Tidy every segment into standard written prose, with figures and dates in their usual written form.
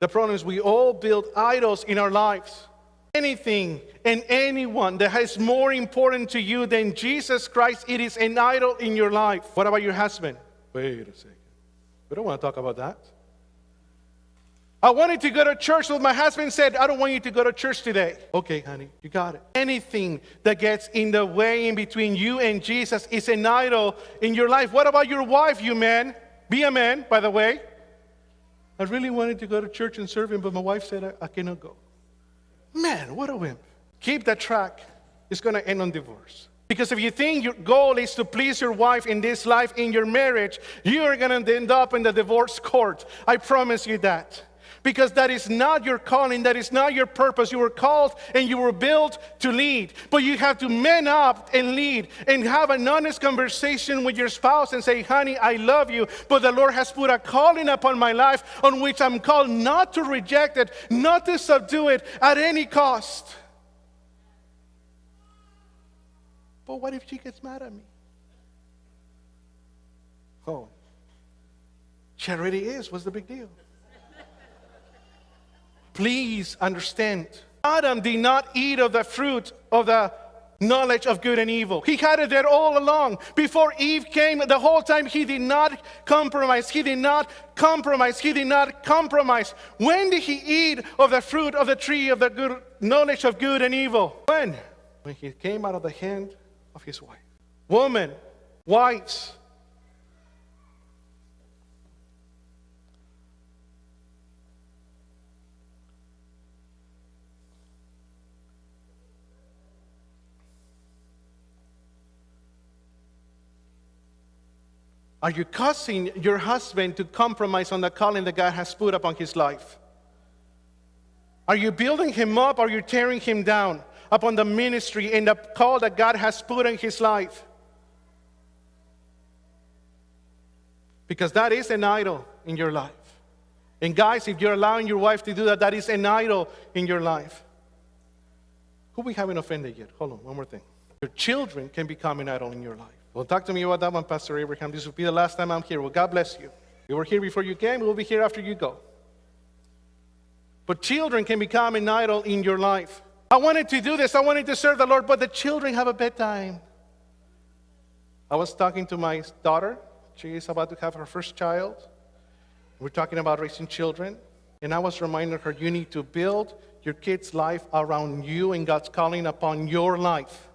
The problem is we all build idols in our lives. Anything and anyone that is more important to you than Jesus Christ, it is an idol in your life. What about your husband? Wait a second. We don't want to talk about that. I wanted to go to church, so my husband said, I don't want you to go to church today. Okay, honey, you got it. Anything that gets in the way in between you and Jesus is an idol in your life. What about your wife, you man? Be a man, by the way. I really wanted to go to church and serve him, but my wife said I cannot go. Man, what a wimp. Keep that track. It's going to end on divorce. Because if you think your goal is to please your wife in this life, in your marriage, you are going to end up in the divorce court. I promise you that. Because that is not your calling, that is not your purpose. You were called and you were built to lead. But you have to man up and lead and have an honest conversation with your spouse and say, honey, I love you, but the Lord has put a calling upon my life on which I'm called not to reject it, not to subdue it at any cost. But what if she gets mad at me? Oh, she already is. What's the big deal? Please understand, Adam did not eat of the fruit of the knowledge of good and evil. He had it there all along. Before Eve came, the whole time he did not compromise. He did not compromise. He did not compromise. When did he eat of the fruit of the tree of the good knowledge of good and evil? When? When he came out of the hand of his wife. Woman, wives, are you causing your husband to compromise on the calling that God has put upon his life? Are you building him up or are you tearing him down upon the ministry and the call that God has put in his life? Because that is an idol in your life. And guys, if you're allowing your wife to do that, that is an idol in your life. Who we haven't offended yet? Hold on, one more thing. Your children can become an idol in your life. Well, talk to me about that one, Pastor Abraham. This will be the last time I'm here. Well, God bless you. You were here before you came. We'll be here after you go. But children can become an idol in your life. I wanted to do this. I wanted to serve the Lord, but the children have a bedtime. I was talking to my daughter. She is about to have her first child. We're talking about raising children. And I was reminding her, you need to build your kids' life around you and God's calling upon your life.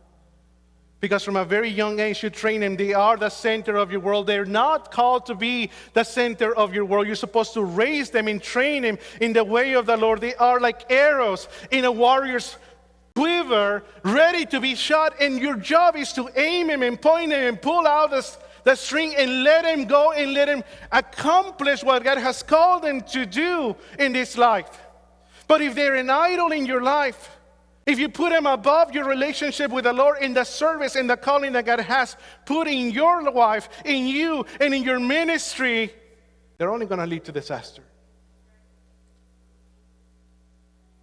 Because from a very young age, you train them. They are the center of your world. They're not called to be the center of your world. You're supposed to raise them and train them in the way of the Lord. They are like arrows in a warrior's quiver, ready to be shot. And your job is to aim them and point them and pull out the string and let them go and let them accomplish what God has called them to do in this life. But if they're an idol in your life, if you put them above your relationship with the Lord in the service and the calling that God has put in your wife, in you, and in your ministry, they're only going to lead to disaster.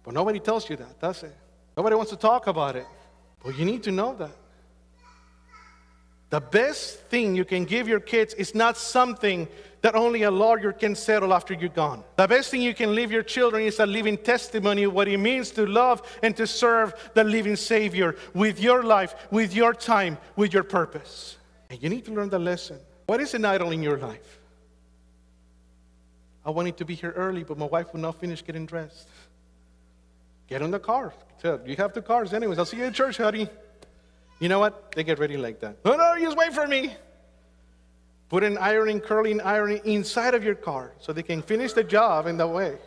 But nobody tells you that, does it? Nobody wants to talk about it. Well, you need to know that. The best thing you can give your kids is not something that only a lawyer can settle after you're gone. The best thing you can leave your children is a living testimony of what it means to love and to serve the living Savior with your life, with your time, with your purpose. And you need to learn the lesson. What is an idol in your life? I wanted to be here early, but my wife would not finish getting dressed. Get in the car. You have the cars anyways. I'll see you at church, honey. You know what? They get ready like that. No, just wait for me. Put an curling iron inside of your car so they can finish the job in that way.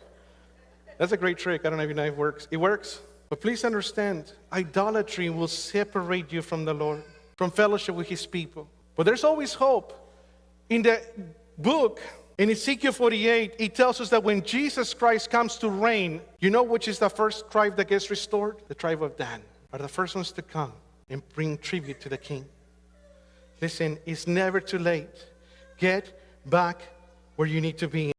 That's a great trick. I don't know if you know if it works. It works. But please understand, idolatry will separate you from the Lord, from fellowship with His people. But there's always hope. In the book, in Ezekiel 48, it tells us that when Jesus Christ comes to reign, you know which is the first tribe that gets restored? The tribe of Dan are the first ones to come and bring tribute to the king. Listen, it's never too late. Get back where you need to be.